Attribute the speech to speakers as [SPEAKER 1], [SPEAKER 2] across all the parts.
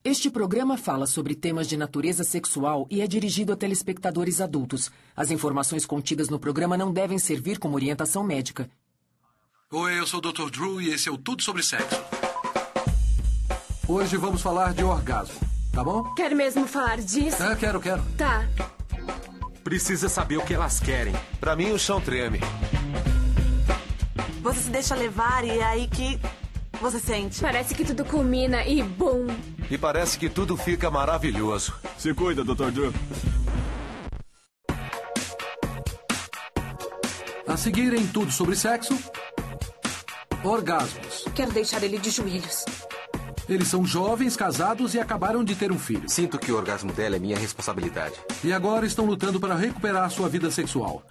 [SPEAKER 1] Este programa fala sobre temas de natureza sexual e é dirigido a telespectadores adultos. As informações contidas no programa não devem servir como orientação médica.
[SPEAKER 2] Oi, eu sou o Dr. Drew e esse é o Tudo Sobre Sexo. Hoje vamos falar de orgasmo, tá bom?
[SPEAKER 3] Quer mesmo falar disso?
[SPEAKER 2] Quero.
[SPEAKER 3] Tá.
[SPEAKER 4] Precisa saber o que elas querem.
[SPEAKER 5] Pra mim, o chão treme.
[SPEAKER 6] Você se deixa levar e é aí que você sente.
[SPEAKER 3] Parece que tudo culmina e bum.
[SPEAKER 5] E parece que tudo fica maravilhoso.
[SPEAKER 4] Se cuida, Dr. Drew.
[SPEAKER 2] A seguir em Tudo Sobre Sexo, orgasmos.
[SPEAKER 3] Quero deixar ele de joelhos.
[SPEAKER 2] Eles são jovens, casados e acabaram de ter um filho.
[SPEAKER 7] Sinto que o orgasmo dela é minha responsabilidade.
[SPEAKER 2] E agora estão lutando para recuperar sua vida sexual.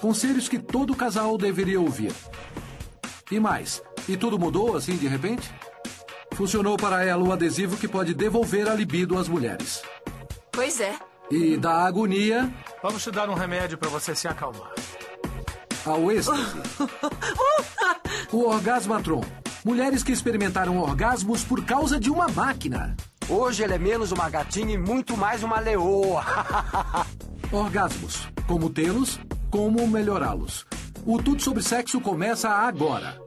[SPEAKER 2] Conselhos que todo casal deveria ouvir. E mais, e tudo mudou assim de repente? Funcionou para ela o adesivo que pode devolver a libido às mulheres.
[SPEAKER 6] Pois é.
[SPEAKER 2] E da agonia
[SPEAKER 4] Vamos te dar um remédio pra você se acalmar.
[SPEAKER 2] ao êxtase. O Orgasmatron. Mulheres que experimentaram orgasmos por causa de uma máquina.
[SPEAKER 7] Hoje ela é menos uma gatinha e muito mais uma leoa.
[SPEAKER 2] Orgasmos. Como tê-los, como melhorá-los. O Tudo Sobre Sexo começa agora.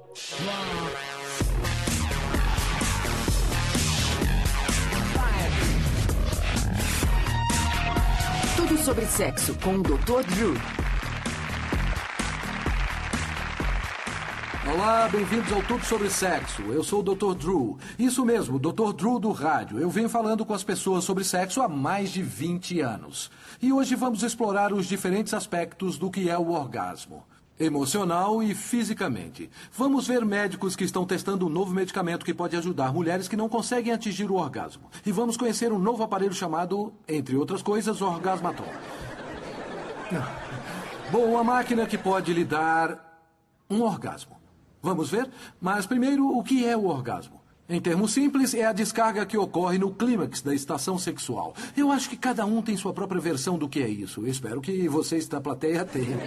[SPEAKER 1] Tudo sobre sexo com o Dr. Drew.
[SPEAKER 2] Olá, bem-vindos ao Tudo Sobre Sexo. Eu sou o Dr. Drew. Isso mesmo, Dr. Drew do rádio. Eu venho falando com as pessoas sobre sexo há mais de 20 anos. E hoje vamos explorar os diferentes aspectos do que é o orgasmo. Emocional e fisicamente. Vamos ver médicos que estão testando um novo medicamento que pode ajudar mulheres que não conseguem atingir o orgasmo. E vamos conhecer um novo aparelho chamado, entre outras coisas, Orgasmatron. Bom, a máquina que pode lhe dar um orgasmo. Vamos ver? Mas primeiro, o que é o orgasmo? Em termos simples, é a descarga que ocorre no clímax da estação sexual. Eu acho que cada um tem sua própria versão do que é isso. Espero que vocês da plateia tenham.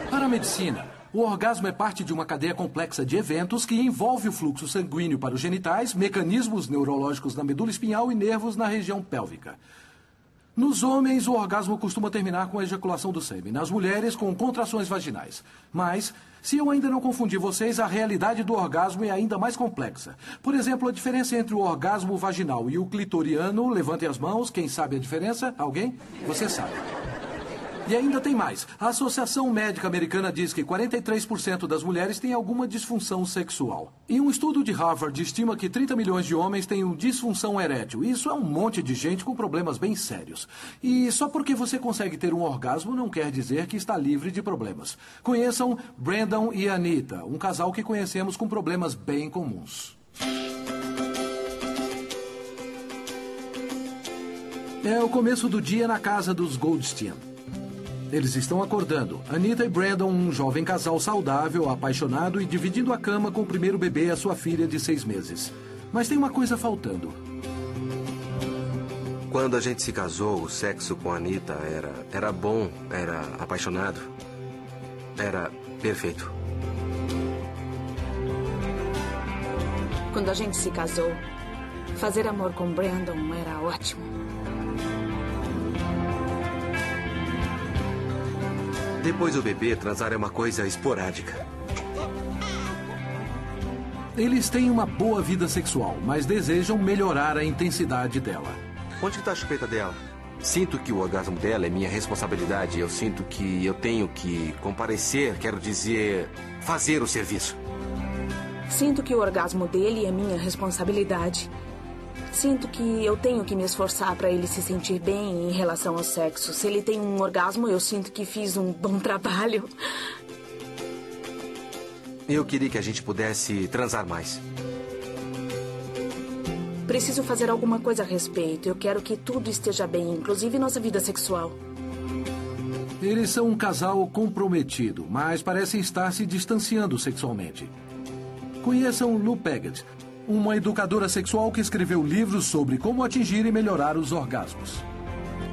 [SPEAKER 2] Para a medicina, o orgasmo é parte de uma cadeia complexa de eventos que envolve o fluxo sanguíneo para os genitais, mecanismos neurológicos na medula espinhal e nervos na região pélvica. Nos homens, o orgasmo costuma terminar com a ejaculação do sêmen. Nas mulheres, com contrações vaginais. Mas, se eu ainda não confundi vocês, a realidade do orgasmo é ainda mais complexa. Por exemplo, a diferença entre o orgasmo vaginal e o clitoriano. Levantem as mãos, quem sabe a diferença? Alguém? Você sabe. E ainda tem mais. A Associação Médica Americana diz que 43% das mulheres têm alguma disfunção sexual. E um estudo de Harvard estima que 30 milhões de homens têm disfunção erétil. Isso é um monte de gente com problemas bem sérios. E só porque você consegue ter um orgasmo não quer dizer que está livre de problemas. Conheçam Brandon e Anita, um casal que conhecemos com problemas bem comuns. É o começo do dia na casa dos Goldstein. Eles estão acordando. Anita e Brandon, um jovem casal saudável, apaixonado e dividindo a cama com o primeiro bebê, a sua filha de 6 meses. Mas tem uma coisa faltando.
[SPEAKER 7] Quando a gente se casou, o sexo com a Anita era bom, era apaixonado. Era perfeito.
[SPEAKER 3] Quando a gente se casou, fazer amor com Brandon era ótimo.
[SPEAKER 7] Depois do bebê, transar é uma coisa esporádica.
[SPEAKER 2] Eles têm uma boa vida sexual, mas desejam melhorar a intensidade dela.
[SPEAKER 7] Onde está a chupeta dela? Sinto que o orgasmo dela é minha responsabilidade. Eu sinto que eu tenho que comparecer, quero dizer, fazer o serviço.
[SPEAKER 3] Sinto que o orgasmo dele é minha responsabilidade. Sinto que eu tenho que me esforçar para ele se sentir bem em relação ao sexo. Se ele tem um orgasmo, eu sinto que fiz um bom trabalho.
[SPEAKER 7] Eu queria que a gente pudesse transar mais.
[SPEAKER 3] Preciso fazer alguma coisa a respeito. Eu quero que tudo esteja bem, inclusive nossa vida sexual.
[SPEAKER 2] Eles são um casal comprometido, mas parecem estar se distanciando sexualmente. Conheçam Lou Paget, uma educadora sexual que escreveu livros sobre como atingir e melhorar os orgasmos.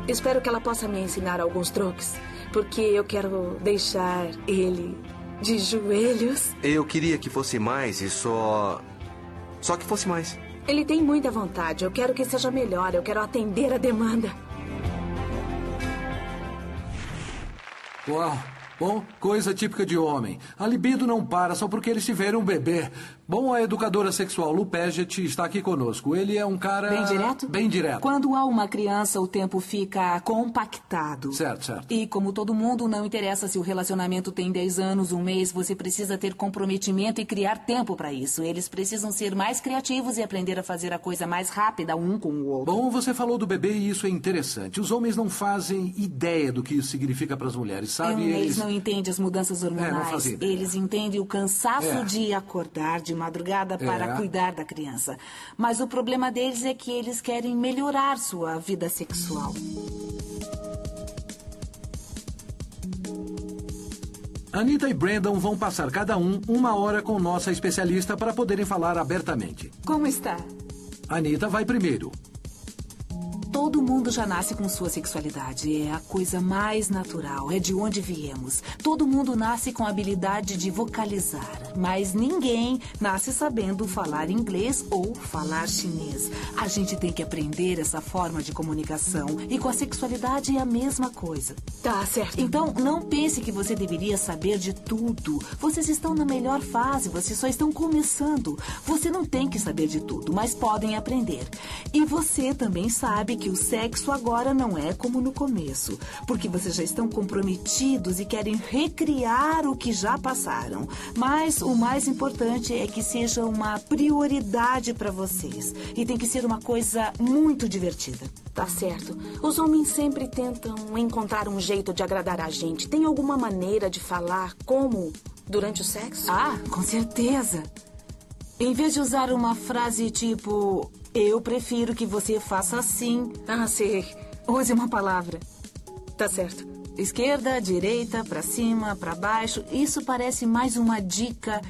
[SPEAKER 3] Espero que ela possa me ensinar alguns truques, porque eu quero deixar ele de joelhos.
[SPEAKER 7] Eu queria que fosse mais e só que fosse mais.
[SPEAKER 3] Ele tem muita vontade. Eu quero que seja melhor. Eu quero atender a demanda.
[SPEAKER 2] Uau. Bom, coisa típica de homem. A libido não para só porque eles tiveram um bebê. Bom, a educadora sexual Lou Paget está aqui conosco. Ele é um cara...
[SPEAKER 8] Bem direto?
[SPEAKER 2] Bem direto.
[SPEAKER 8] Quando há uma criança, o tempo fica compactado.
[SPEAKER 2] Certo, certo.
[SPEAKER 8] E como todo mundo, não interessa se o relacionamento tem 10 anos, um mês, você precisa ter comprometimento e criar tempo para isso. Eles precisam ser mais criativos e aprender a fazer a coisa mais rápida um com o outro.
[SPEAKER 2] Bom, você falou do bebê e isso é interessante. Os homens não fazem ideia do que isso significa para as mulheres, sabe?
[SPEAKER 8] Eles não entendem as mudanças hormonais.
[SPEAKER 2] Não fazem ideia.
[SPEAKER 8] Eles entendem o cansaço de acordar de madrugada para cuidar da criança. Mas o problema deles é que eles querem melhorar sua vida sexual.
[SPEAKER 2] Anita e Brandon vão passar cada um 1 hora com nossa especialista para poderem falar abertamente.
[SPEAKER 8] Como está?
[SPEAKER 2] Anita vai primeiro.
[SPEAKER 8] Todo mundo já nasce com sua sexualidade. É a coisa mais natural. É de onde viemos. Todo mundo nasce com a habilidade de vocalizar. Mas ninguém nasce sabendo falar inglês ou falar chinês. A gente tem que aprender essa forma de comunicação. E com a sexualidade é a mesma coisa.
[SPEAKER 3] Tá certo.
[SPEAKER 8] Então, não pense que você deveria saber de tudo. Vocês estão na melhor fase. Vocês só estão começando. Você não tem que saber de tudo, mas podem aprender. E você também sabe que o sexo agora não é como no começo, porque vocês já estão comprometidos e querem recriar o que já passaram. Mas o mais importante é que seja uma prioridade para vocês. E tem que ser uma coisa muito divertida.
[SPEAKER 3] Tá certo. Os homens sempre tentam encontrar um jeito de agradar a gente. Tem alguma maneira de falar como durante o sexo?
[SPEAKER 8] Ah, com certeza. Em vez de usar uma frase tipo... Eu prefiro que você faça assim.
[SPEAKER 3] Ah, sei.
[SPEAKER 8] Use uma palavra.
[SPEAKER 3] Tá certo.
[SPEAKER 8] Esquerda, direita, pra cima, pra baixo. Isso parece mais uma dica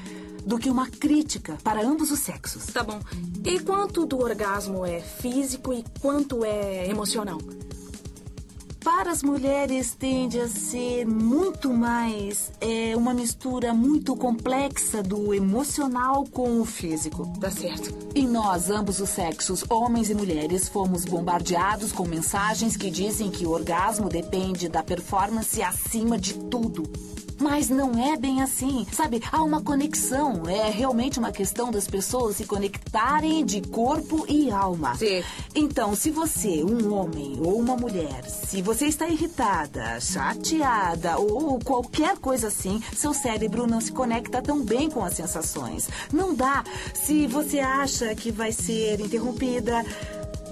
[SPEAKER 8] do que uma crítica para ambos os sexos.
[SPEAKER 3] Tá bom. E quanto do orgasmo é físico e quanto é emocional?
[SPEAKER 8] Para as mulheres tende a ser muito mais uma mistura muito complexa do emocional com o físico.
[SPEAKER 3] Tá certo.
[SPEAKER 8] E nós, ambos os sexos, homens e mulheres, fomos bombardeados com mensagens que dizem que o orgasmo depende da performance acima de tudo. Mas não é bem assim, sabe? Há uma conexão. É realmente uma questão das pessoas se conectarem de corpo e alma.
[SPEAKER 3] Sim.
[SPEAKER 8] Então, se você, um homem ou uma mulher, se você está irritada, chateada ou qualquer coisa assim, seu cérebro não se conecta tão bem com as sensações. Não dá. Se você acha que vai ser interrompida...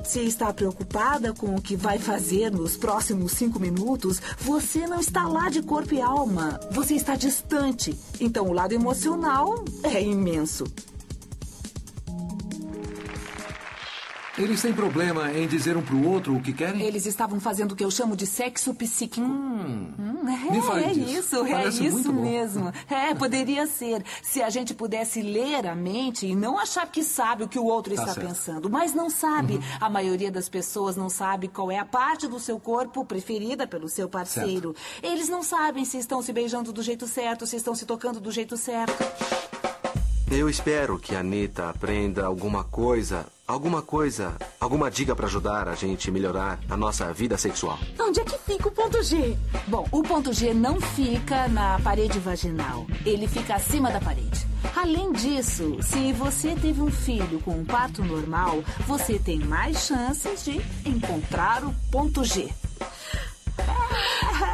[SPEAKER 8] Se está preocupada com o que vai fazer nos próximos 5 minutos, você não está lá de corpo e alma. Você está distante. Então, o lado emocional é imenso.
[SPEAKER 2] Eles têm problema em dizer um pro outro o que querem?
[SPEAKER 8] Eles estavam fazendo o que eu chamo de sexo psíquico.
[SPEAKER 2] Me fale disso. Parece
[SPEAKER 8] É isso
[SPEAKER 2] muito bom.
[SPEAKER 8] mesmo. Poderia ser. Se a gente pudesse ler a mente e não achar que sabe o que o outro
[SPEAKER 2] Tá
[SPEAKER 8] está
[SPEAKER 2] certo.
[SPEAKER 8] pensando. Mas não sabe. A maioria das pessoas não sabe qual é a parte do seu corpo preferida pelo seu parceiro. Eles não sabem se estão se beijando do jeito certo, se estão se tocando do jeito certo.
[SPEAKER 7] Eu espero que a Anita aprenda alguma dica para ajudar a gente melhorar a nossa vida sexual.
[SPEAKER 3] Onde é que fica o ponto G?
[SPEAKER 8] Bom, o ponto G não fica na parede vaginal. Ele fica acima da parede. Além disso, se você teve um filho com um parto normal, você tem mais chances de encontrar o ponto G.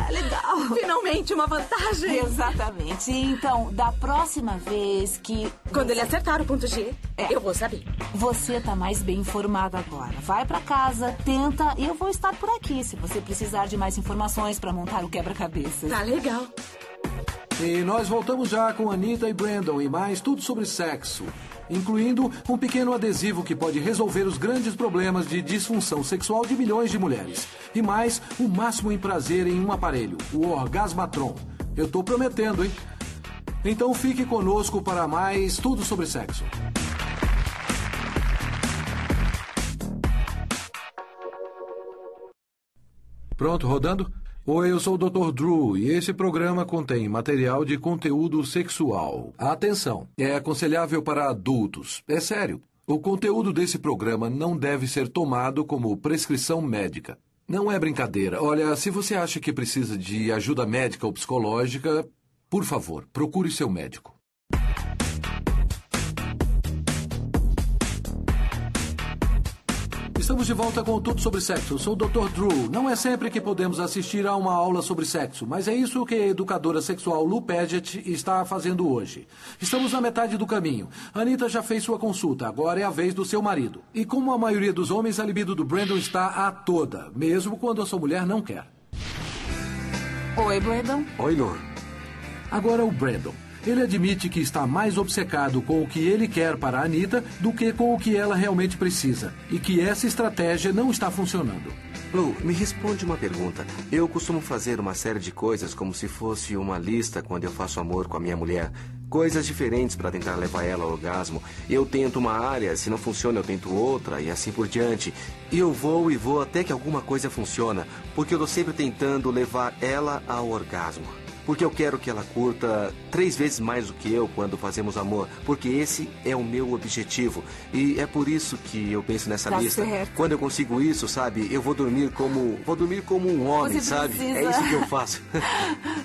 [SPEAKER 8] Legal.
[SPEAKER 3] Finalmente uma vantagem.
[SPEAKER 8] Exatamente. Então, da próxima vez que...
[SPEAKER 3] Quando ele acertar o ponto G, eu vou saber.
[SPEAKER 8] Você tá mais bem informado agora. Vai pra casa, tenta e eu vou estar por aqui se você precisar de mais informações pra montar o quebra-cabeça.
[SPEAKER 3] Tá legal.
[SPEAKER 2] E nós voltamos já com Anita e Brandon e mais tudo sobre sexo, incluindo um pequeno adesivo que pode resolver os grandes problemas de disfunção sexual de milhões de mulheres. E mais, o máximo em prazer em um aparelho, o Orgasmatron. Eu tô prometendo, hein? Então fique conosco para mais tudo sobre sexo. Pronto, rodando? Oi, eu sou o Dr. Drew e esse programa contém material de conteúdo sexual. Atenção, é aconselhável para adultos. É sério. O conteúdo desse programa não deve ser tomado como prescrição médica. Não é brincadeira. Olha, se você acha que precisa de ajuda médica ou psicológica, por favor, procure seu médico. Estamos de volta com Tudo Sobre Sexo. Eu sou o Dr. Drew. Não é sempre que podemos assistir a uma aula sobre sexo, mas é isso que a educadora sexual Lou Paget está fazendo hoje. Estamos na metade do caminho. Anita já fez sua consulta, agora é a vez do seu marido. E como a maioria dos homens, a libido do Brandon está a toda, mesmo quando a sua mulher não quer.
[SPEAKER 3] Oi, Brandon.
[SPEAKER 7] Oi, Lou.
[SPEAKER 2] Agora o Brandon. Ele admite que está mais obcecado com o que ele quer para a Anita do que com o que ela realmente precisa. E que essa estratégia não está funcionando.
[SPEAKER 7] Lou, me responde uma pergunta. Eu costumo fazer uma série de coisas como se fosse uma lista quando eu faço amor com a minha mulher. Coisas diferentes para tentar levar ela ao orgasmo. Eu tento uma área, se não funciona eu tento outra e assim por diante. E eu vou até que alguma coisa funciona. Porque eu estou sempre tentando levar ela ao orgasmo. Porque eu quero que ela curta 3 vezes mais do que eu quando fazemos amor. Porque esse é o meu objetivo. E é por isso que eu penso nessa lista.
[SPEAKER 3] Certo.
[SPEAKER 7] Quando eu consigo isso, sabe, eu vou dormir como um homem, sabe? É isso que eu faço.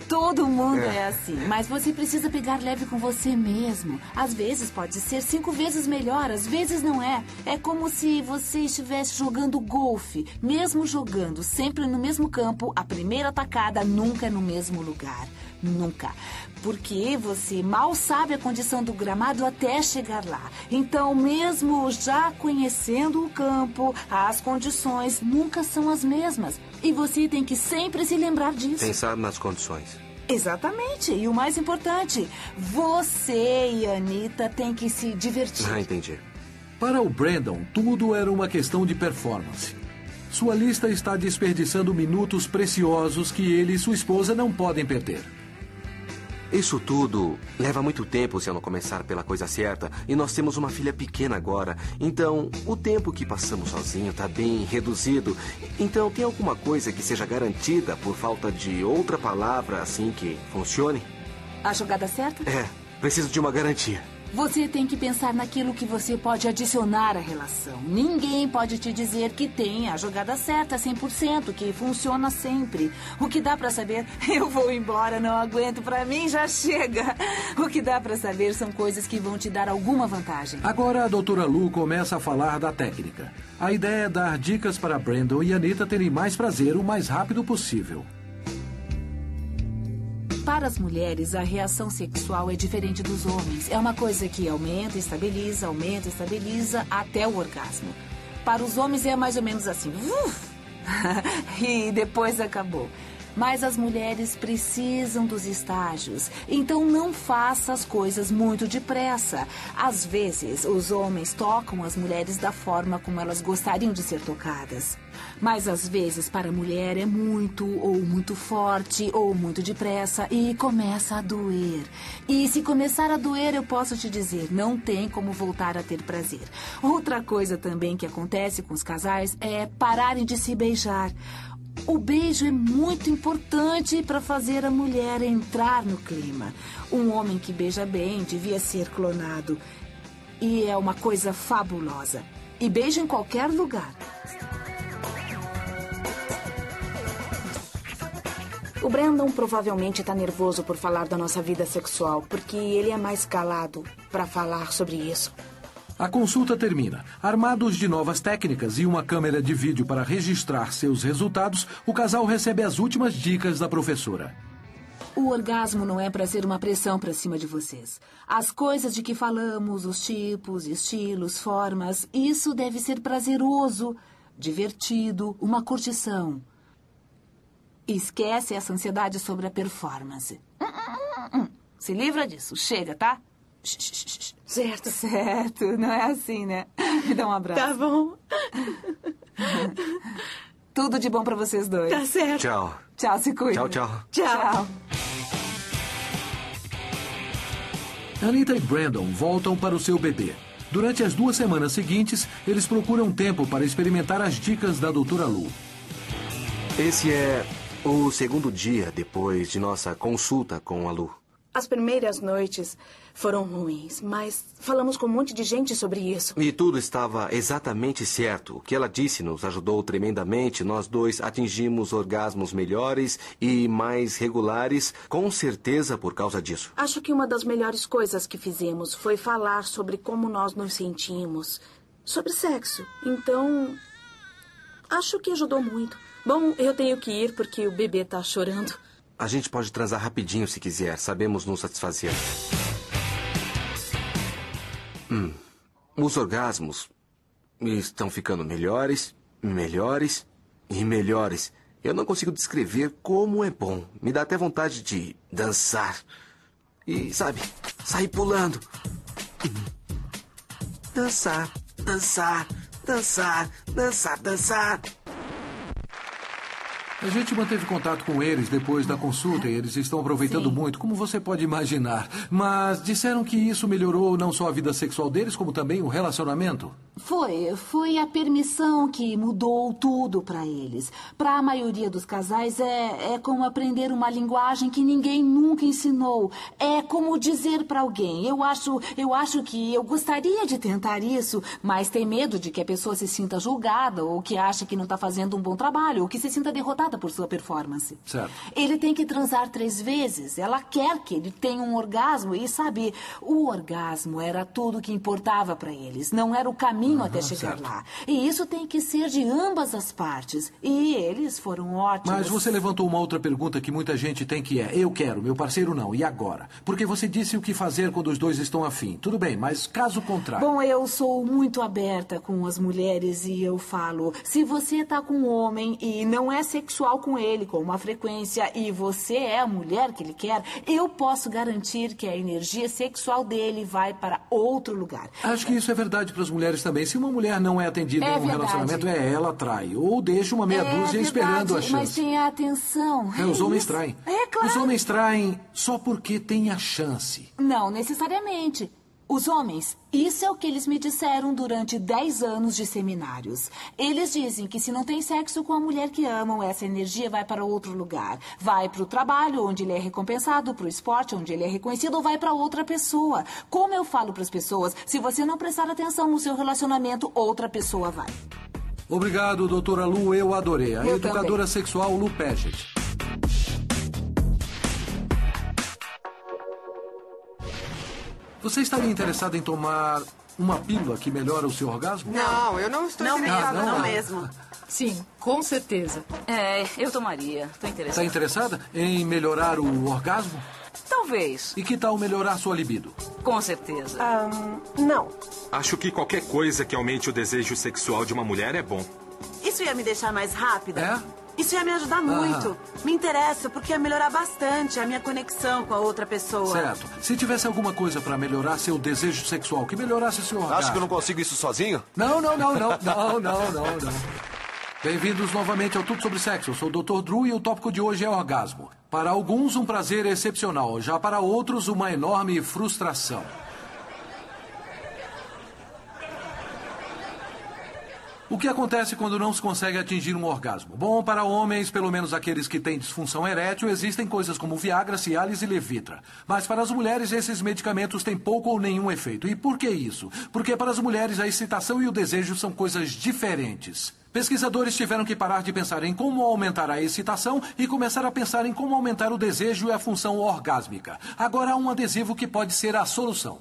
[SPEAKER 8] Todo mundo é assim, mas você precisa pegar leve com você mesmo. Às vezes pode ser 5 vezes melhor, às vezes não é. É como se você estivesse jogando golfe. Mesmo jogando sempre no mesmo campo, a primeira tacada nunca é no mesmo lugar. Nunca. Porque você mal sabe a condição do gramado até chegar lá. Então, mesmo já conhecendo o campo, as condições nunca são as mesmas. E você tem que sempre se lembrar disso.
[SPEAKER 7] Pensar nas condições.
[SPEAKER 8] Exatamente. E o mais importante, você e a Anita têm que se divertir.
[SPEAKER 7] Ah, entendi.
[SPEAKER 2] Para o Brandon, tudo era uma questão de performance. Sua lista está desperdiçando minutos preciosos que ele e sua esposa não podem perder.
[SPEAKER 7] Isso tudo leva muito tempo se eu não começar pela coisa certa. E nós temos uma filha pequena agora. Então, o tempo que passamos sozinho está bem reduzido. Então, tem alguma coisa que seja garantida por falta de outra palavra assim que funcione?
[SPEAKER 8] A jogada certa?
[SPEAKER 7] É, preciso de uma garantia.
[SPEAKER 8] Você tem que pensar naquilo que você pode adicionar à relação. Ninguém pode te dizer que tem a jogada certa 100%, que funciona sempre. O que dá pra saber, eu vou embora, não aguento, pra mim já chega. O que dá pra saber são coisas que vão te dar alguma vantagem.
[SPEAKER 2] Agora a doutora Lou começa a falar da técnica. A ideia é dar dicas para Brandon e Anita terem mais prazer o mais rápido possível.
[SPEAKER 8] Para as mulheres, a reação sexual é diferente dos homens. É uma coisa que aumenta, estabiliza até o orgasmo. Para os homens é mais ou menos assim. E depois acabou. Mas as mulheres precisam dos estágios. Então não faça as coisas muito depressa. Às vezes, os homens tocam as mulheres da forma como elas gostariam de ser tocadas. Mas às vezes, para a mulher é muito, ou muito forte, ou muito depressa e começa a doer. E se começar a doer, eu posso te dizer, não tem como voltar a ter prazer. Outra coisa também que acontece com os casais é pararem de se beijar. O beijo é muito importante para fazer a mulher entrar no clima. Um homem que beija bem devia ser clonado. E é uma coisa fabulosa. E beija em qualquer lugar.
[SPEAKER 3] O Brandon provavelmente está nervoso por falar da nossa vida sexual, porque ele é mais calado para falar sobre isso.
[SPEAKER 2] A consulta termina. Armados de novas técnicas e uma câmera de vídeo para registrar seus resultados, o casal recebe as últimas dicas da professora.
[SPEAKER 8] O orgasmo não é para ser uma pressão para cima de vocês. As coisas de que falamos, os tipos, estilos, formas, isso deve ser prazeroso, divertido, uma curtição. Esquece essa ansiedade sobre a performance. Se livra disso. Chega, tá?
[SPEAKER 3] Certo.
[SPEAKER 8] Certo. Não é assim, né? Me dá um abraço.
[SPEAKER 3] Tá bom.
[SPEAKER 8] Tudo de bom pra vocês dois.
[SPEAKER 3] Tá certo.
[SPEAKER 7] Tchau.
[SPEAKER 8] Tchau, se cuida.
[SPEAKER 7] Tchau.
[SPEAKER 8] Tchau.
[SPEAKER 2] Anita e Brandon voltam para o seu bebê. Durante as 2 semanas seguintes, eles procuram tempo para experimentar as dicas da doutora Lou.
[SPEAKER 7] Esse é o segundo dia depois de nossa consulta com a Lou.
[SPEAKER 3] As primeiras noites foram ruins, mas falamos com um monte de gente sobre isso.
[SPEAKER 7] E tudo estava exatamente certo. O que ela disse nos ajudou tremendamente. Nós dois atingimos orgasmos melhores e mais regulares, com certeza por causa disso.
[SPEAKER 3] Acho que uma das melhores coisas que fizemos foi falar sobre como nós nos sentimos, sobre sexo. Então, acho que ajudou muito. Bom, eu tenho que ir porque o bebê tá chorando.
[SPEAKER 7] A gente pode transar rapidinho se quiser. Sabemos nos satisfazer. Os orgasmos estão ficando melhores, melhores e melhores. Eu não consigo descrever como é bom. Me dá até vontade de dançar. E, sabe, sair pulando. Dançar, dançar, dançar, dançar, dançar.
[SPEAKER 2] A gente manteve contato com eles depois da consulta e eles estão aproveitando muito, como você pode imaginar. Mas disseram que isso melhorou não só a vida sexual deles, como também o relacionamento.
[SPEAKER 8] Foi a permissão que mudou tudo para eles. Para a maioria dos casais é como aprender uma linguagem que ninguém nunca ensinou. É como dizer para alguém, eu acho que eu gostaria de tentar isso, mas tem medo de que a pessoa se sinta julgada ou que ache que não está fazendo um bom trabalho ou que se sinta derrotada por sua performance.
[SPEAKER 2] Certo.
[SPEAKER 8] Ele tem que transar 3 vezes. Ela quer que ele tenha um orgasmo e, sabe, o orgasmo era tudo que importava para eles. Não era o caminho até chegar lá. E isso tem que ser de ambas as partes. E eles foram ótimos.
[SPEAKER 2] Mas você levantou uma outra pergunta que muita gente tem, que é: eu quero, meu parceiro não, e agora? Porque você disse o que fazer quando os dois estão afim. Tudo bem, mas caso contrário...
[SPEAKER 8] Bom, eu sou muito aberta com as mulheres e eu falo, se você tá com um homem e não é sexual com ele, com uma frequência, e você é a mulher que ele quer, eu posso garantir que a energia sexual dele vai para outro lugar.
[SPEAKER 2] Acho que isso é verdade para as mulheres também. Se uma mulher não é atendida em um relacionamento, ela trai. Ou deixa uma meia dúzia esperando a chance.
[SPEAKER 8] Mas tem a atenção.
[SPEAKER 2] Os homens traem.
[SPEAKER 8] É claro.
[SPEAKER 2] Os homens traem só porque tem a chance.
[SPEAKER 8] Não necessariamente. Os homens, isso é o que eles me disseram durante 10 anos de seminários. Eles dizem que se não tem sexo com a mulher que amam, essa energia vai para outro lugar. Vai para o trabalho, onde ele é recompensado, para o esporte, onde ele é reconhecido, ou vai para outra pessoa. Como eu falo para as pessoas, se você não prestar atenção no seu relacionamento, outra pessoa vai.
[SPEAKER 2] Obrigado, doutora Lu, eu adorei. A educadora sexual Lu Paget. Você estaria interessado em tomar uma pílula que melhora o seu orgasmo?
[SPEAKER 6] Não, eu não estou interessada, não mesmo.
[SPEAKER 1] Sim, com certeza.
[SPEAKER 9] Eu tomaria. Estou interessada.
[SPEAKER 2] Está interessada em melhorar o orgasmo?
[SPEAKER 9] Talvez.
[SPEAKER 2] E que tal melhorar sua libido?
[SPEAKER 9] Com certeza.
[SPEAKER 6] Não.
[SPEAKER 4] Acho que qualquer coisa que aumente o desejo sexual de uma mulher é bom.
[SPEAKER 6] Isso ia me deixar mais rápida.
[SPEAKER 2] É?
[SPEAKER 6] Isso ia me ajudar muito. Me interessa, porque ia melhorar bastante a minha conexão com a outra pessoa.
[SPEAKER 2] Certo. Se tivesse alguma coisa para melhorar seu desejo sexual, que melhorasse seu orgasmo...
[SPEAKER 5] Acho que eu não consigo isso sozinho?
[SPEAKER 2] Não. Bem-vindos novamente ao Tudo Sobre Sexo. Eu sou o Dr. Drew e o tópico de hoje é orgasmo. Para alguns, um prazer excepcional. Já para outros, uma enorme frustração. O que acontece quando não se consegue atingir um orgasmo? Bom, para homens, pelo menos aqueles que têm disfunção erétil, existem coisas como Viagra, Cialis e Levitra. Mas para as mulheres, esses medicamentos têm pouco ou nenhum efeito. E por que isso? Porque para as mulheres, a excitação e o desejo são coisas diferentes. Pesquisadores tiveram que parar de pensar em como aumentar a excitação e começar a pensar em como aumentar o desejo e a função orgásmica. Agora há um adesivo que pode ser a solução.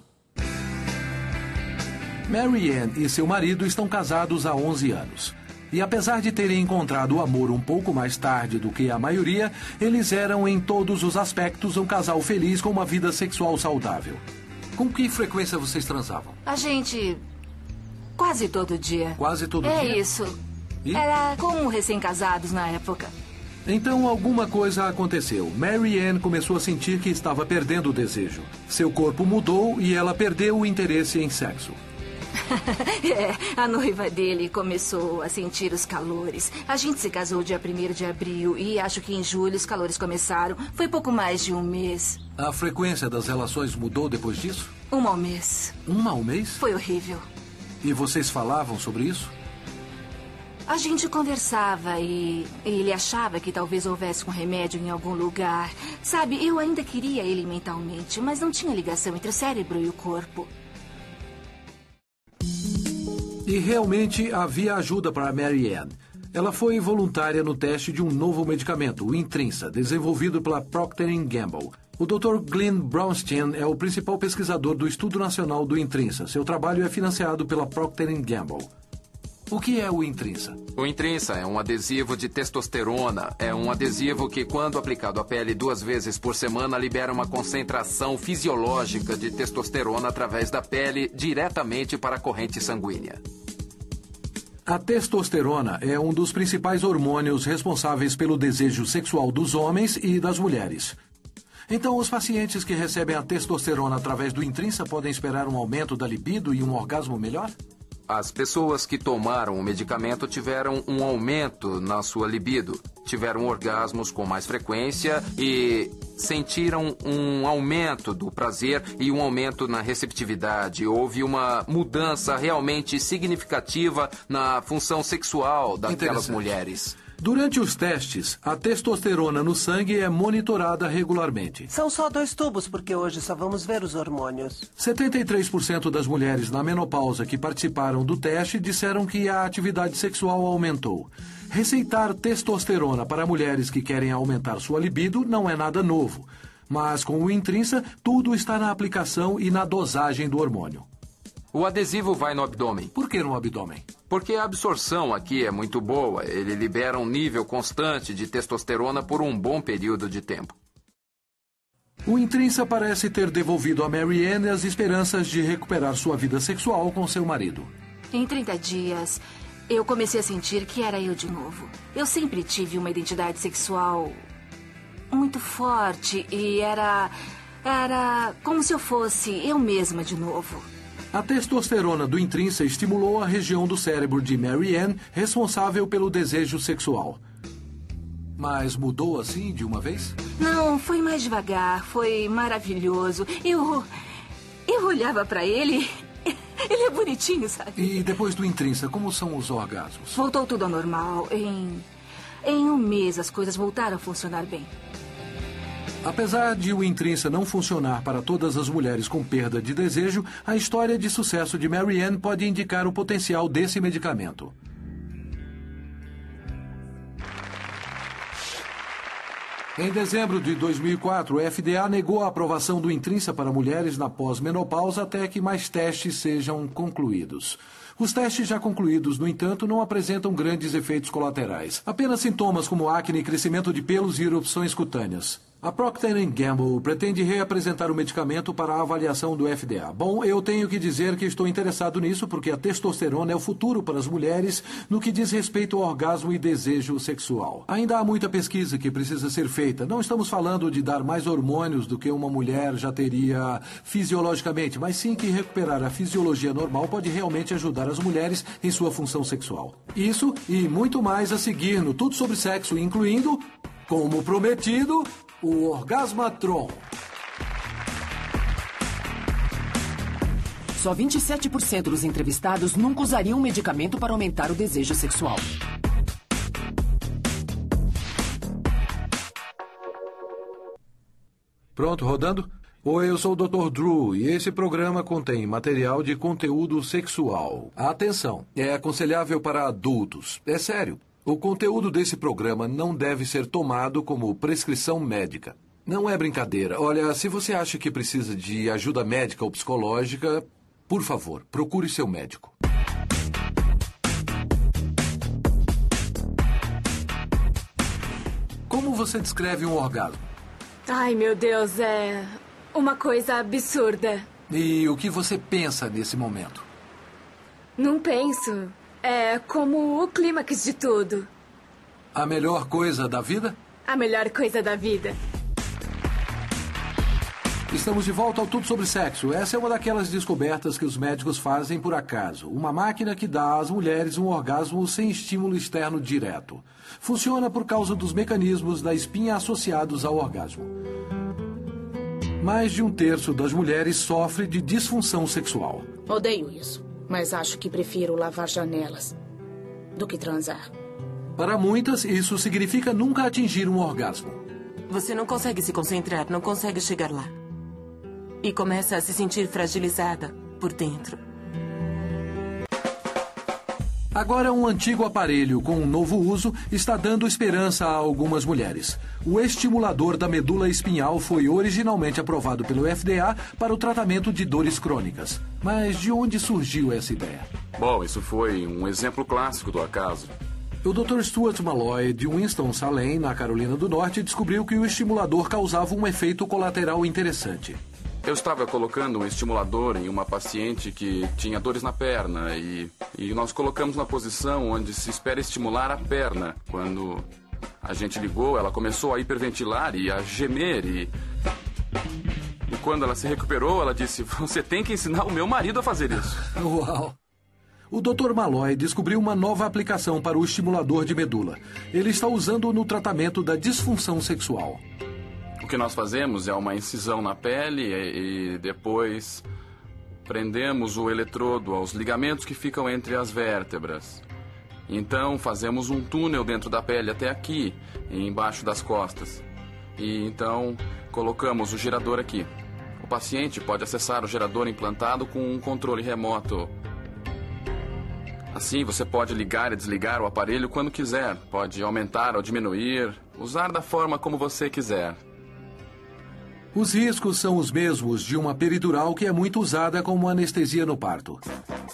[SPEAKER 2] Mary Ann e seu marido estão casados há 11 anos. E apesar de terem encontrado o amor um pouco mais tarde do que a maioria, eles eram em todos os aspectos um casal feliz com uma vida sexual saudável. Com que frequência vocês transavam?
[SPEAKER 9] A gente... quase todo dia.
[SPEAKER 2] Quase todo dia?
[SPEAKER 9] É isso.
[SPEAKER 2] E?
[SPEAKER 9] Era como recém-casados na época.
[SPEAKER 2] Então alguma coisa aconteceu. Mary Ann começou a sentir que estava perdendo o desejo. Seu corpo mudou e ela perdeu o interesse em sexo.
[SPEAKER 9] A noiva dele começou a sentir os calores. A gente se casou dia 1º de abril e acho que em julho os calores começaram. Foi pouco mais de um mês.
[SPEAKER 2] A frequência das relações mudou depois disso?
[SPEAKER 9] Uma ao mês.
[SPEAKER 2] Uma ao mês?
[SPEAKER 9] Foi horrível.
[SPEAKER 2] E vocês falavam sobre isso?
[SPEAKER 9] A gente conversava e ele achava que talvez houvesse um remédio em algum lugar. Sabe, eu ainda queria ele mentalmente, mas não tinha ligação entre o cérebro e o corpo.
[SPEAKER 2] E realmente havia ajuda para Mary Ann. Ela foi voluntária no teste de um novo medicamento, o Intrinsa, desenvolvido pela Procter & Gamble. O Dr. Glenn Brownstein é o principal pesquisador do Estudo Nacional do Intrinsa. Seu trabalho é financiado pela Procter & Gamble. O que é o Intrinsa?
[SPEAKER 10] O Intrinsa é um adesivo de testosterona. É um adesivo que, quando aplicado à pele 2 vezes por semana, libera uma concentração fisiológica de testosterona através da pele diretamente para a corrente sanguínea.
[SPEAKER 2] A testosterona é um dos principais hormônios responsáveis pelo desejo sexual dos homens e das mulheres. Então, os pacientes que recebem a testosterona através do Intrinsa podem esperar um aumento da libido e um orgasmo melhor?
[SPEAKER 10] As pessoas que tomaram o medicamento tiveram um aumento na sua libido, tiveram orgasmos com mais frequência e sentiram um aumento do prazer e um aumento na receptividade. Houve uma mudança realmente significativa na função sexual daquelas mulheres.
[SPEAKER 2] Durante os testes, a testosterona no sangue é monitorada regularmente.
[SPEAKER 11] São só 2 tubos, porque hoje só vamos ver os hormônios.
[SPEAKER 2] 73% das mulheres na menopausa que participaram do teste disseram que a atividade sexual aumentou. Receitar testosterona para mulheres que querem aumentar sua libido não é nada novo. Mas com o Intrinsa, tudo está na aplicação e na dosagem do hormônio.
[SPEAKER 10] O adesivo vai no abdômen.
[SPEAKER 2] Por que no abdômen?
[SPEAKER 10] Porque a absorção aqui é muito boa. Ele libera um nível constante de testosterona por um bom período de tempo.
[SPEAKER 2] O Intrinsa parece ter devolvido a Mary Ann as esperanças de recuperar sua vida sexual com seu marido.
[SPEAKER 9] Em 30 dias, eu comecei a sentir que era eu de novo. Eu sempre tive uma identidade sexual muito forte e era como se eu fosse eu mesma de novo.
[SPEAKER 2] A testosterona do Intrinsa estimulou a região do cérebro de Mary Ann responsável pelo desejo sexual. Mas mudou assim de uma vez?
[SPEAKER 9] Não, foi mais devagar, foi maravilhoso. Eu olhava pra ele, ele é bonitinho, sabe?
[SPEAKER 2] E depois do Intrinsa, como são os orgasmos?
[SPEAKER 9] Voltou tudo ao normal. Em 1 mês as coisas voltaram a funcionar bem.
[SPEAKER 2] Apesar de o Intrinsa não funcionar para todas as mulheres com perda de desejo, a história de sucesso de Mary Ann pode indicar o potencial desse medicamento. Em dezembro de 2004, o FDA negou a aprovação do Intrinsa para mulheres na pós-menopausa até que mais testes sejam concluídos. Os testes já concluídos, no entanto, não apresentam grandes efeitos colaterais. Apenas sintomas como acne, crescimento de pelos e erupções cutâneas. A Procter & Gamble pretende reapresentar o medicamento para a avaliação do FDA. Bom, eu tenho que dizer que estou interessado nisso porque a testosterona é o futuro para as mulheres no que diz respeito ao orgasmo e desejo sexual. Ainda há muita pesquisa que precisa ser feita. Não estamos falando de dar mais hormônios do que uma mulher já teria fisiologicamente, mas sim que recuperar a fisiologia normal pode realmente ajudar as mulheres em sua função sexual. Isso e muito mais a seguir no Tudo Sobre Sexo, incluindo, como prometido, o Orgasmatron.
[SPEAKER 1] Só 27% dos entrevistados nunca usariam um medicamento para aumentar o desejo sexual.
[SPEAKER 2] Pronto, rodando? Oi, eu sou o Dr. Drew e esse programa contém material de conteúdo sexual. Atenção, é aconselhável para adultos. É sério. O conteúdo desse programa não deve ser tomado como prescrição médica. Não é brincadeira. Olha, se você acha que precisa de ajuda médica ou psicológica, por favor, procure seu médico. Como você descreve um orgasmo?
[SPEAKER 12] Ai, meu Deus, é uma coisa absurda.
[SPEAKER 2] E o que você pensa nesse momento?
[SPEAKER 12] Não penso. É como o clímax de tudo.
[SPEAKER 2] A melhor coisa da vida?
[SPEAKER 12] A melhor coisa da vida.
[SPEAKER 2] Estamos de volta ao Tudo Sobre Sexo. Essa é uma daquelas descobertas que os médicos fazem por acaso. Uma máquina que dá às mulheres um orgasmo sem estímulo externo direto. Funciona por causa dos mecanismos da espinha associados ao orgasmo. Mais de 1/3 das mulheres sofre de disfunção sexual.
[SPEAKER 3] Odeio isso, mas acho que prefiro lavar janelas. do que transar.
[SPEAKER 2] Para muitas, isso significa nunca atingir um orgasmo.
[SPEAKER 6] Você não consegue se concentrar, não consegue chegar lá. E começa a se sentir fragilizada por dentro.
[SPEAKER 2] Agora, um antigo aparelho com um novo uso está dando esperança a algumas mulheres. O estimulador da medula espinhal foi originalmente aprovado pelo FDA para o tratamento de dores crônicas. Mas de onde surgiu essa ideia?
[SPEAKER 13] Bom, isso foi um exemplo clássico do acaso.
[SPEAKER 2] O Dr. Stuart Malloy, de Winston-Salem, na Carolina do Norte, descobriu que o estimulador causava um efeito colateral interessante.
[SPEAKER 13] Eu estava colocando um estimulador em uma paciente que tinha dores na perna e nós colocamos na posição onde se espera estimular a perna. Quando a gente ligou, ela começou a hiperventilar e a gemer e quando ela se recuperou, ela disse: "Você tem que ensinar o meu marido a fazer isso."
[SPEAKER 2] Uau! O Dr. Malloy descobriu uma nova aplicação para o estimulador de medula. Ele está usando-o no tratamento da disfunção sexual.
[SPEAKER 13] O que nós fazemos é uma incisão na pele e depois prendemos o eletrodo aos ligamentos que ficam entre as vértebras. Então fazemos um túnel dentro da pele até aqui, embaixo das costas. E então colocamos o gerador aqui. O paciente pode acessar o gerador implantado com um controle remoto. Assim, você pode ligar e desligar o aparelho quando quiser. Pode aumentar ou diminuir, usar da forma como você quiser.
[SPEAKER 2] Os riscos são os mesmos de uma peridural que é muito usada como anestesia no parto.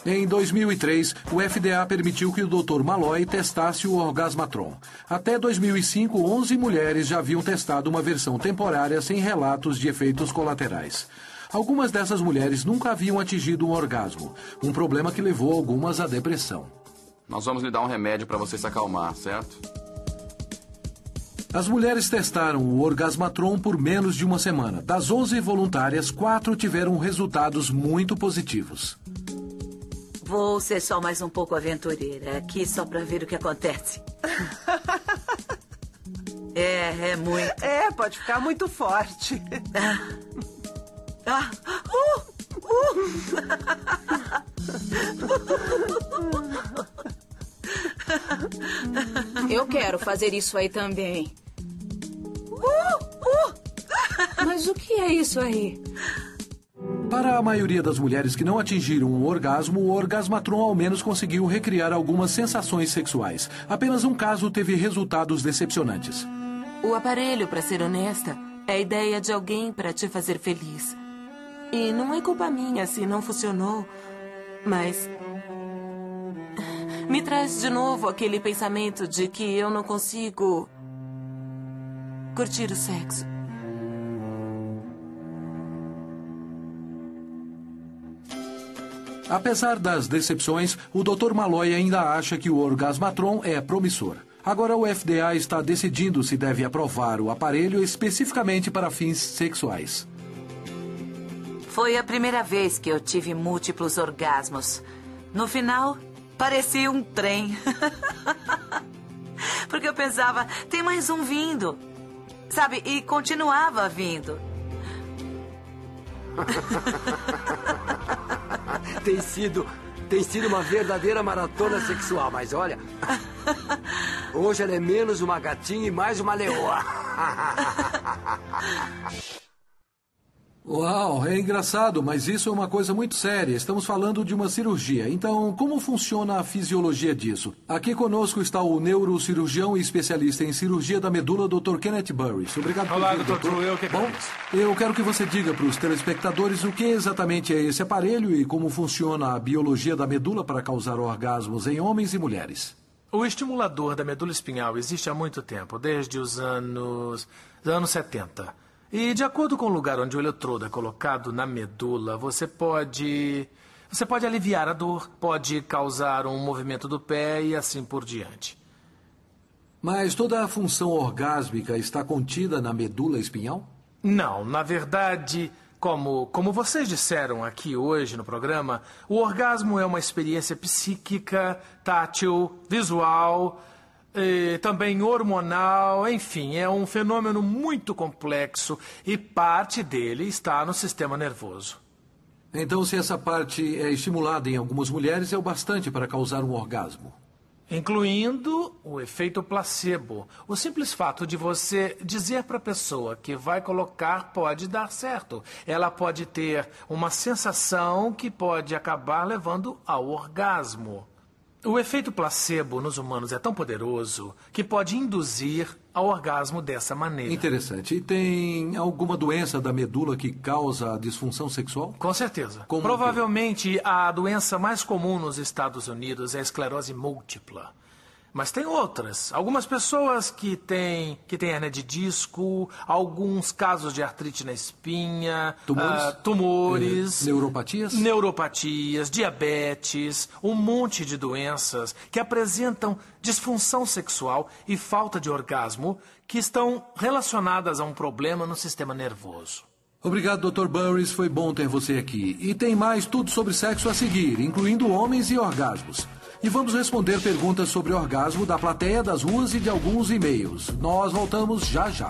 [SPEAKER 2] Em 2003, o FDA permitiu que o Dr. Malloy testasse o Orgasmatron. Até 2005, 11 mulheres já haviam testado uma versão temporária sem relatos de efeitos colaterais. Algumas dessas mulheres nunca haviam atingido um orgasmo, um problema que levou algumas à depressão.
[SPEAKER 13] Nós vamos lhe dar um remédio para você se acalmar, certo?
[SPEAKER 2] As mulheres testaram o Orgasmatron por menos de uma semana. Das 11 voluntárias, 4 tiveram resultados muito positivos.
[SPEAKER 8] Vou ser só mais um pouco aventureira aqui só para ver o que acontece. É muito.
[SPEAKER 11] É, pode ficar muito forte.
[SPEAKER 3] Eu quero fazer isso aí também. Mas o que é isso aí?
[SPEAKER 2] Para a maioria das mulheres que não atingiram um orgasmo, o Orgasmatron ao menos conseguiu recriar algumas sensações sexuais. Apenas um caso teve resultados decepcionantes.
[SPEAKER 6] O aparelho, para ser honesta, é a ideia de alguém para te fazer feliz. E não é culpa minha se não funcionou, mas me traz de novo aquele pensamento de que eu não consigo curtir o sexo.
[SPEAKER 2] Apesar das decepções, o Dr. Malloy ainda acha que o Orgasmatron é promissor. Agora o FDA está decidindo se deve aprovar o aparelho especificamente para fins sexuais.
[SPEAKER 8] Foi a primeira vez que eu tive múltiplos orgasmos. No final, parecia um trem. Porque eu pensava, tem mais um vindo. Sabe, e continuava vindo.
[SPEAKER 14] Tem sido uma verdadeira maratona sexual, mas olha, hoje ela é menos uma gatinha e mais uma leoa.
[SPEAKER 2] Uau, é engraçado, mas isso é uma coisa muito séria. Estamos falando de uma cirurgia. Então, como funciona a fisiologia disso? Aqui conosco está o neurocirurgião e especialista em cirurgia da medula, Dr. Kenneth Burris. Obrigado por vir,
[SPEAKER 15] Olá, Dr. True, eu que
[SPEAKER 2] Bom,
[SPEAKER 15] agradeço.
[SPEAKER 2] eu quero que você diga para os telespectadores o que exatamente é esse aparelho e como funciona a biologia da medula para causar orgasmos em homens e mulheres.
[SPEAKER 15] O estimulador da medula espinhal existe há muito tempo, desde os anos 70. E de acordo com o lugar onde o eletrodo é colocado na medula, você pode aliviar a dor, pode causar um movimento do pé e assim por diante.
[SPEAKER 2] Mas toda a função orgásmica está contida na medula espinhal?
[SPEAKER 15] Não, na verdade, como vocês disseram aqui hoje no programa, o orgasmo é uma experiência psíquica, tátil, visual, também hormonal, enfim, é um fenômeno muito complexo e parte dele está no sistema nervoso.
[SPEAKER 2] Então, se essa parte é estimulada em algumas mulheres, é o bastante para causar um orgasmo.
[SPEAKER 15] Incluindo o efeito placebo. O simples fato de você dizer para a pessoa que vai colocar pode dar certo. Ela pode ter uma sensação que pode acabar levando ao orgasmo. O efeito placebo nos humanos é tão poderoso que pode induzir ao orgasmo dessa maneira.
[SPEAKER 2] Interessante. E tem alguma doença da medula que causa a disfunção sexual?
[SPEAKER 15] Com certeza. Provavelmente a doença mais comum nos Estados Unidos é a esclerose múltipla. Mas tem outras. Algumas pessoas que têm hernia de disco, alguns casos de artrite na espinha, tumores, neuropatias, diabetes, um monte de doenças que apresentam disfunção sexual e falta de orgasmo que estão relacionadas a um problema no sistema nervoso.
[SPEAKER 2] Obrigado, Dr. Burris. Foi bom ter você aqui. E tem mais tudo sobre sexo a seguir, incluindo homens e orgasmos. E vamos responder perguntas sobre orgasmo da plateia, das ruas e de alguns e-mails. Nós voltamos já já.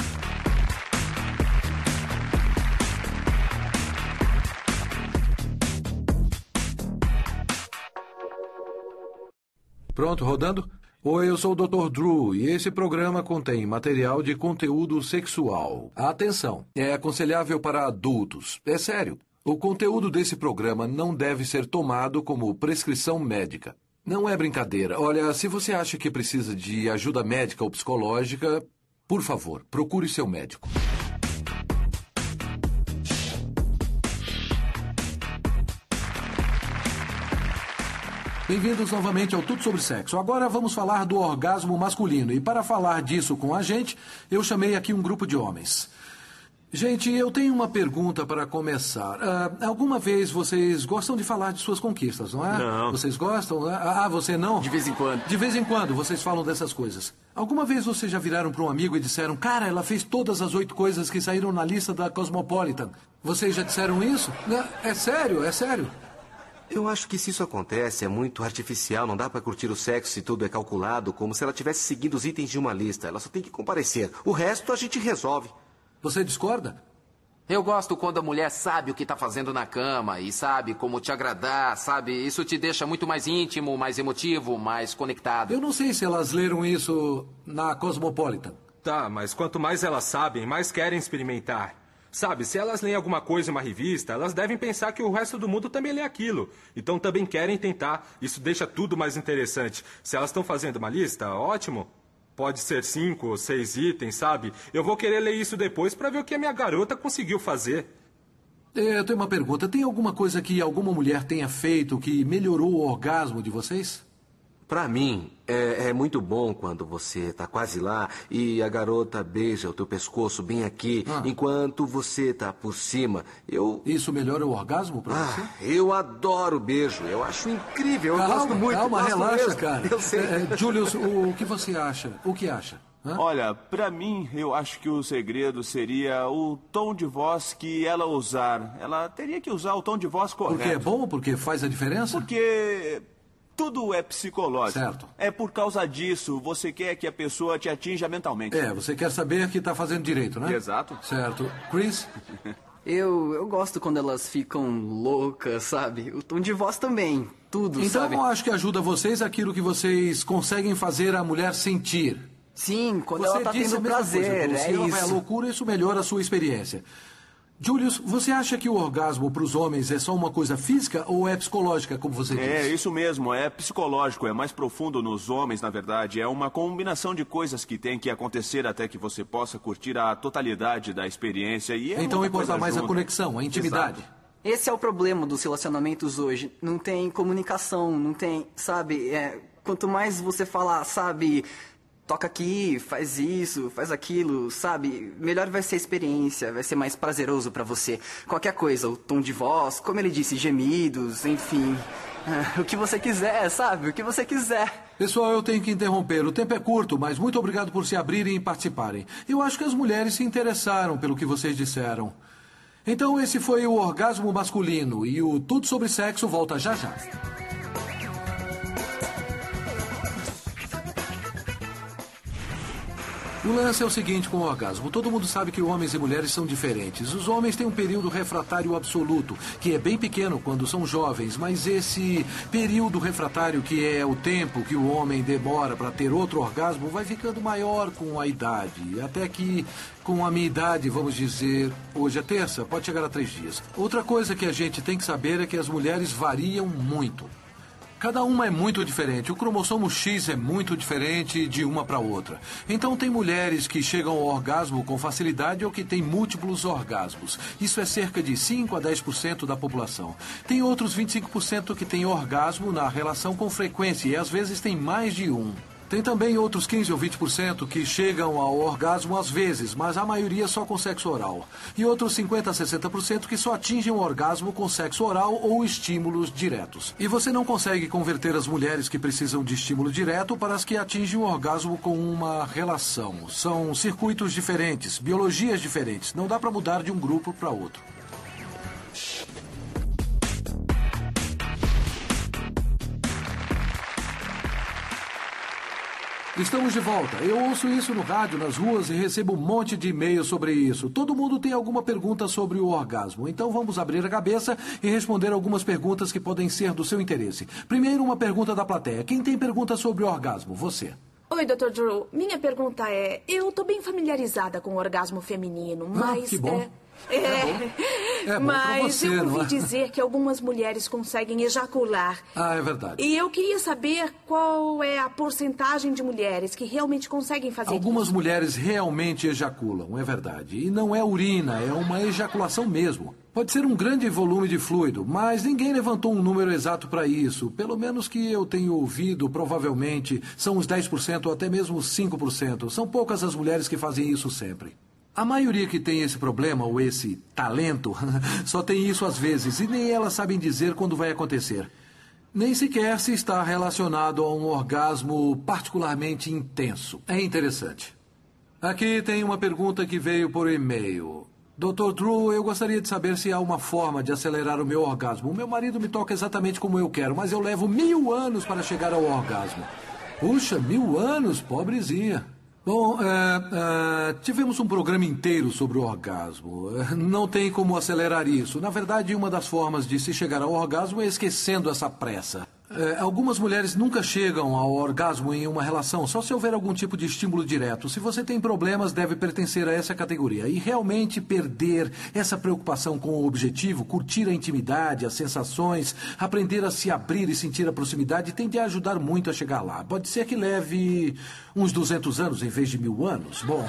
[SPEAKER 2] Pronto, rodando? Oi, eu sou o Dr. Drew e esse programa contém material de conteúdo sexual. Atenção, é aconselhável para adultos. É sério, o conteúdo desse programa não deve ser tomado como prescrição médica. Não é brincadeira. Olha, se você acha que precisa de ajuda médica ou psicológica, por favor, procure seu médico. Bem-vindos novamente ao Tudo Sobre Sexo. Agora vamos falar do orgasmo masculino. E para falar disso com a gente, eu chamei aqui um grupo de homens. Gente, eu tenho uma pergunta para começar. Alguma vez vocês gostam de falar de suas conquistas, não é?
[SPEAKER 16] Não.
[SPEAKER 2] Vocês gostam? Você não?
[SPEAKER 16] De vez em quando.
[SPEAKER 2] De vez em quando vocês falam dessas coisas. Alguma vez vocês já viraram para um amigo e disseram: cara, ela fez todas as 8 coisas que saíram na lista da Cosmopolitan. Vocês já disseram isso? É sério, é sério.
[SPEAKER 7] Eu acho que se isso acontece é muito artificial. Não dá pra curtir o sexo se tudo é calculado, como se ela tivesse seguido os itens de uma lista. Ela só tem que comparecer. O resto a gente resolve.
[SPEAKER 2] Você discorda?
[SPEAKER 10] Eu gosto quando a mulher sabe o que está fazendo na cama e sabe como te agradar, sabe? Isso te deixa muito mais íntimo, mais emotivo, mais conectado.
[SPEAKER 2] Eu não sei se elas leram isso na Cosmopolitan.
[SPEAKER 4] Tá, mas quanto mais elas sabem, mais querem experimentar. Sabe, se elas leem alguma coisa em uma revista, elas devem pensar que o resto do mundo também lê aquilo. Então também querem tentar. Isso deixa tudo mais interessante. Se elas estão fazendo uma lista, ótimo. Pode ser 5 ou 6 itens, sabe? Eu vou querer ler isso depois para ver o que a minha garota conseguiu fazer.
[SPEAKER 2] Eu tenho uma pergunta. Tem alguma coisa que alguma mulher tenha feito que melhorou o orgasmo de vocês?
[SPEAKER 7] Pra mim, é muito bom quando você tá quase lá e a garota beija o teu pescoço bem aqui, enquanto você tá por cima.
[SPEAKER 2] Isso melhora o orgasmo pra você?
[SPEAKER 7] Eu adoro beijo. Eu acho incrível. Eu gosto muito.
[SPEAKER 2] Calma, relaxa,
[SPEAKER 7] mesmo.
[SPEAKER 2] cara.
[SPEAKER 7] Eu sei.
[SPEAKER 2] Julius, o que você acha? O que acha?
[SPEAKER 16] Olha, pra mim, eu acho que o segredo seria o tom de voz que ela usar. Ela teria que usar o tom de voz correto.
[SPEAKER 2] Porque é bom? Porque faz a diferença?
[SPEAKER 16] Porque tudo é psicológico.
[SPEAKER 2] Certo.
[SPEAKER 16] É por causa disso. Você quer que a pessoa te atinja mentalmente.
[SPEAKER 2] Você quer saber que tá fazendo direito, né?
[SPEAKER 16] Exato.
[SPEAKER 2] Certo. Chris?
[SPEAKER 17] Eu gosto quando elas ficam loucas, sabe? O tom de voz também. Tudo,
[SPEAKER 2] então,
[SPEAKER 17] sabe?
[SPEAKER 2] Então eu acho que ajuda vocês aquilo que vocês conseguem fazer a mulher sentir.
[SPEAKER 17] Sim, quando ela tá tendo prazer,
[SPEAKER 2] se ela vai à loucura, isso melhora a sua experiência. Julius, você acha que o orgasmo para os homens é só uma coisa física ou é psicológica, como você disse?
[SPEAKER 16] É, isso mesmo, é psicológico, é mais profundo nos homens, na verdade. É uma combinação de coisas que tem que acontecer até que você possa curtir a totalidade da experiência. E
[SPEAKER 2] então importa mais a conexão, a intimidade.
[SPEAKER 16] Exato.
[SPEAKER 17] Esse é o problema dos relacionamentos hoje. Não tem comunicação, não tem, sabe? Quanto mais você falar, sabe, toca aqui, faz isso, faz aquilo, sabe? Melhor vai ser a experiência, vai ser mais prazeroso pra você. Qualquer coisa, o tom de voz, como ele disse, gemidos, enfim. O que você quiser, sabe? O que você quiser.
[SPEAKER 2] Pessoal, eu tenho que interromper. O tempo é curto, mas muito obrigado por se abrirem e participarem. Eu acho que as mulheres se interessaram pelo que vocês disseram. Então esse foi o orgasmo masculino e o Tudo Sobre Sexo volta já já. O lance é o seguinte com o orgasmo. Todo mundo sabe que homens e mulheres são diferentes. Os homens têm um período refratário absoluto, que é bem pequeno quando são jovens, mas esse período refratário, que é o tempo que o homem demora para ter outro orgasmo, vai ficando maior com a idade. Até que, com a minha idade, vamos dizer, hoje é terça, pode chegar a 3 dias. Outra coisa que a gente tem que saber é que as mulheres variam muito. Cada uma é muito diferente. O cromossomo X é muito diferente de uma para outra. Então tem mulheres que chegam ao orgasmo com facilidade ou que têm múltiplos orgasmos. Isso é cerca de 5 a 10% da população. Tem outros 25% que têm orgasmo na relação com frequência e às vezes tem mais de um. Tem também outros 15 ou 20% que chegam ao orgasmo às vezes, mas a maioria só com sexo oral. E outros 50 a 60% que só atingem o orgasmo com sexo oral ou estímulos diretos. E você não consegue converter as mulheres que precisam de estímulo direto para as que atingem o orgasmo com uma relação. São circuitos diferentes, biologias diferentes. Não dá para mudar de um grupo para outro. Estamos de volta. Eu ouço isso no rádio, nas ruas e recebo um monte de e-mails sobre isso. Todo mundo tem alguma pergunta sobre o orgasmo. Então vamos abrir a cabeça e responder algumas perguntas que podem ser do seu interesse. Primeiro, uma pergunta da plateia. Quem tem pergunta sobre o orgasmo? Você.
[SPEAKER 3] Oi, Dr. Drew. Minha pergunta é... Eu tô bem familiarizada com o orgasmo feminino, mas...
[SPEAKER 2] que bom. É bom
[SPEAKER 3] mas
[SPEAKER 2] pra você,
[SPEAKER 3] eu
[SPEAKER 2] não
[SPEAKER 3] ouvi
[SPEAKER 2] é?
[SPEAKER 3] dizer que algumas mulheres conseguem ejacular.
[SPEAKER 2] Ah, é verdade.
[SPEAKER 3] E eu queria saber qual é a porcentagem de mulheres que realmente conseguem fazer
[SPEAKER 2] Algumas
[SPEAKER 3] isso.
[SPEAKER 2] mulheres realmente ejaculam, é verdade. E não é urina, é uma ejaculação mesmo. Pode ser um grande volume de fluido, mas ninguém levantou um número exato para isso. Pelo menos que eu tenho ouvido, provavelmente, são uns 10% ou até mesmo 5%. São poucas as mulheres que fazem isso sempre. A maioria que tem esse problema, ou esse talento, só tem isso às vezes, e nem elas sabem dizer quando vai acontecer. Nem sequer se está relacionado a um orgasmo particularmente intenso. É interessante. Aqui tem uma pergunta que veio por e-mail. Dr. Drew, eu gostaria de saber se há uma forma de acelerar o meu orgasmo. O meu marido me toca exatamente como eu quero, mas eu levo 1000 anos para chegar ao orgasmo. Puxa, 1000 anos, pobrezinha. Bom, tivemos um programa inteiro sobre o orgasmo. Não tem como acelerar isso. Na verdade, uma das formas de se chegar ao orgasmo é esquecendo essa pressa. Algumas mulheres nunca chegam ao orgasmo em uma relação, só se houver algum tipo de estímulo direto. Se você tem problemas, deve pertencer a essa categoria. E realmente perder essa preocupação com o objetivo, curtir a intimidade, as sensações, aprender a se abrir e sentir a proximidade, tende a ajudar muito a chegar lá. Pode ser que leve uns 200 anos em vez de 1000 anos. Bom,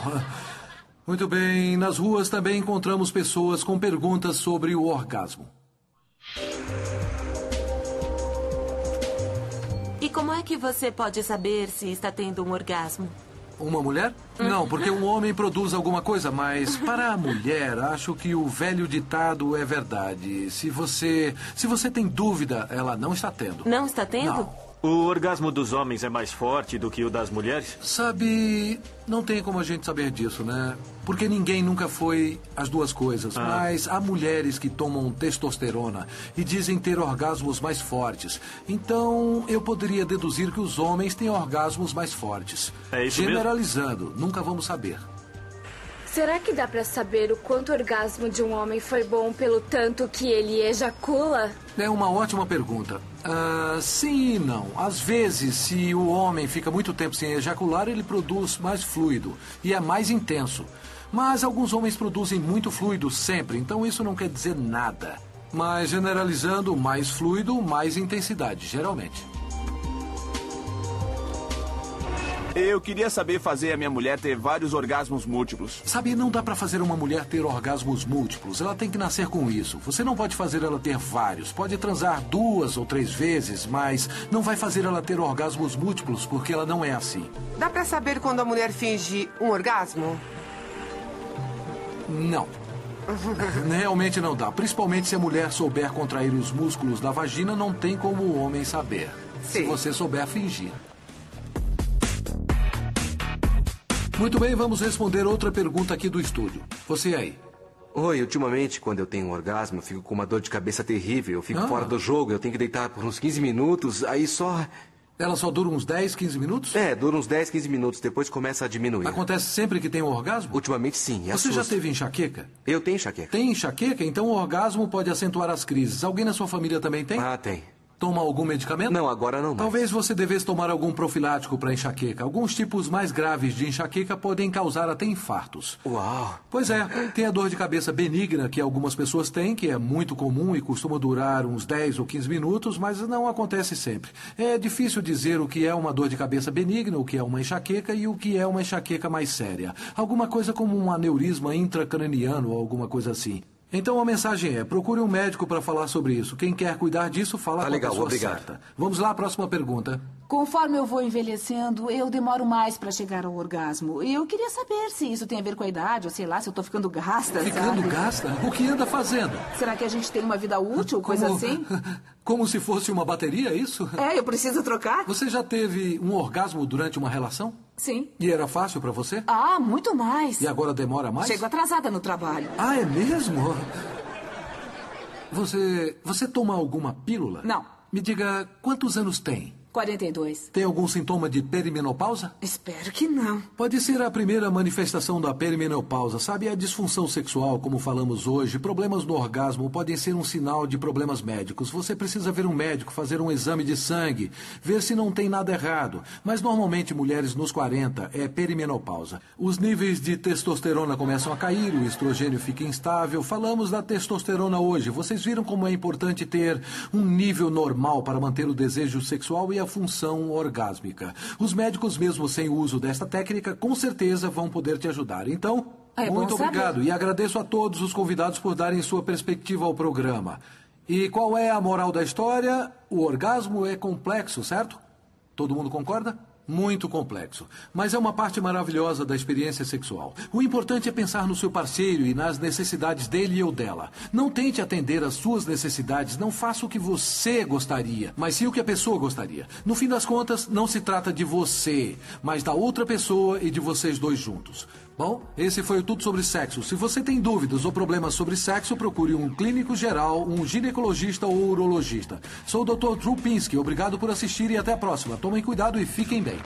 [SPEAKER 2] muito bem. Nas ruas também encontramos pessoas com perguntas sobre o orgasmo.
[SPEAKER 6] E como é que você pode saber se está tendo um orgasmo?
[SPEAKER 2] Uma mulher? Não, porque um homem produz alguma coisa, mas para a mulher, acho que o velho ditado é verdade. Se você tem dúvida, ela não está tendo.
[SPEAKER 6] Não está tendo?
[SPEAKER 2] Não.
[SPEAKER 18] O orgasmo dos homens é mais forte do que o das mulheres?
[SPEAKER 2] Sabe, não tem como a gente saber disso, né? Porque ninguém nunca foi as duas coisas. Mas há mulheres que tomam testosterona e dizem ter orgasmos mais fortes. Então, eu poderia deduzir que os homens têm orgasmos mais fortes.
[SPEAKER 18] É isso
[SPEAKER 2] Generalizando,
[SPEAKER 18] mesmo?
[SPEAKER 2] Nunca vamos saber.
[SPEAKER 12] Será que dá pra saber o quanto o orgasmo de um homem foi bom pelo tanto que ele ejacula?
[SPEAKER 2] É uma ótima pergunta. Sim e não. Às vezes, se o homem fica muito tempo sem ejacular, ele produz mais fluido e é mais intenso. Mas alguns homens produzem muito fluido sempre, então isso não quer dizer nada. Mas generalizando, mais fluido, mais intensidade, geralmente.
[SPEAKER 16] Eu queria saber fazer a minha mulher ter vários orgasmos múltiplos.
[SPEAKER 2] Sabe, não dá pra fazer uma mulher ter orgasmos múltiplos. Ela tem que nascer com isso. Você não pode fazer ela ter vários. Pode transar 2 ou 3 vezes, mas não vai fazer ela ter orgasmos múltiplos porque ela não é assim.
[SPEAKER 19] Dá pra saber quando a mulher finge um orgasmo?
[SPEAKER 2] Não. Realmente não dá. Principalmente se a mulher souber contrair os músculos da vagina, não tem como o homem saber.
[SPEAKER 19] Sim.
[SPEAKER 2] Se você souber fingir. Muito bem, vamos responder outra pergunta aqui do estúdio. Você aí.
[SPEAKER 7] Oi, ultimamente, quando eu tenho um orgasmo, eu fico com uma dor de cabeça terrível. Eu fico fora do jogo, eu tenho que deitar por uns 15 minutos, aí só...
[SPEAKER 2] Ela só dura uns 10, 15 minutos?
[SPEAKER 7] É, dura uns 10, 15 minutos, depois começa a diminuir.
[SPEAKER 2] Acontece sempre que tem um orgasmo?
[SPEAKER 7] Ultimamente, sim.
[SPEAKER 2] Você já teve enxaqueca?
[SPEAKER 7] Eu tenho enxaqueca.
[SPEAKER 2] Tem enxaqueca? Então o orgasmo pode acentuar as crises. Alguém na sua família também tem?
[SPEAKER 7] Ah, tem.
[SPEAKER 2] Toma algum medicamento?
[SPEAKER 7] Não, agora não mais.
[SPEAKER 2] Talvez você devesse tomar algum profilático para enxaqueca. Alguns tipos mais graves de enxaqueca podem causar até infartos.
[SPEAKER 7] Uau!
[SPEAKER 2] Pois é, tem a dor de cabeça benigna que algumas pessoas têm, que é muito comum e costuma durar uns 10 ou 15 minutos, mas não acontece sempre. É difícil dizer o que é uma dor de cabeça benigna, o que é uma enxaqueca e o que é uma enxaqueca mais séria. Alguma coisa como um aneurisma intracraniano ou alguma coisa assim. Então a mensagem é, procure um médico para falar sobre isso. Quem quer cuidar disso, fala com a pessoa certa. Vamos lá, próxima pergunta.
[SPEAKER 8] Conforme eu vou envelhecendo, eu demoro mais para chegar ao orgasmo. E eu queria saber se isso tem a ver com a idade, ou sei lá, se eu tô ficando gasta,
[SPEAKER 2] Ficando
[SPEAKER 8] sabe?
[SPEAKER 2] gasta? O que anda fazendo?
[SPEAKER 8] Será que a gente tem uma vida útil, coisa assim?
[SPEAKER 2] Como se fosse uma bateria, é isso?
[SPEAKER 8] É, eu preciso trocar.
[SPEAKER 2] Você já teve um orgasmo durante uma relação?
[SPEAKER 8] Sim.
[SPEAKER 2] E era fácil para você?
[SPEAKER 8] Ah, muito mais.
[SPEAKER 2] E agora demora mais?
[SPEAKER 8] Chego atrasada no trabalho.
[SPEAKER 2] Ah, é mesmo? Você toma alguma pílula?
[SPEAKER 8] Não.
[SPEAKER 2] Me diga, quantos anos tem?
[SPEAKER 8] 42.
[SPEAKER 2] Tem algum sintoma de perimenopausa?
[SPEAKER 8] Espero que não.
[SPEAKER 2] Pode ser a primeira manifestação da perimenopausa. Sabe, a disfunção sexual, como falamos hoje, problemas no orgasmo podem ser um sinal de problemas médicos. Você precisa ver um médico, fazer um exame de sangue, ver se não tem nada errado. Mas normalmente mulheres nos 40 é perimenopausa. Os níveis de testosterona começam a cair, o estrogênio fica instável. Falamos da testosterona hoje. Vocês viram como é importante ter um nível normal para manter o desejo sexual e a função orgásmica. Os médicos, mesmo sem o uso desta técnica, com certeza vão poder te ajudar. Então, muito obrigado. E agradeço a todos os convidados por darem sua perspectiva ao programa. E qual é a moral da história? O orgasmo é complexo, certo? Todo mundo concorda? Muito complexo. Mas é uma parte maravilhosa da experiência sexual. O importante é pensar no seu parceiro e nas necessidades dele ou dela. Não tente atender às suas necessidades, não faça o que você gostaria, mas sim o que a pessoa gostaria. No fim das contas, não se trata de você, mas da outra pessoa e de vocês dois juntos. Bom, esse foi o Tudo Sobre Sexo. Se você tem dúvidas ou problemas sobre sexo, procure um clínico geral, um ginecologista ou urologista. Sou o Dr. Drew Pinsky. Obrigado por assistir e até a próxima. Tomem cuidado e fiquem bem.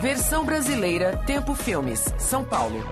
[SPEAKER 1] Versão brasileira, Tempo Filmes, São Paulo.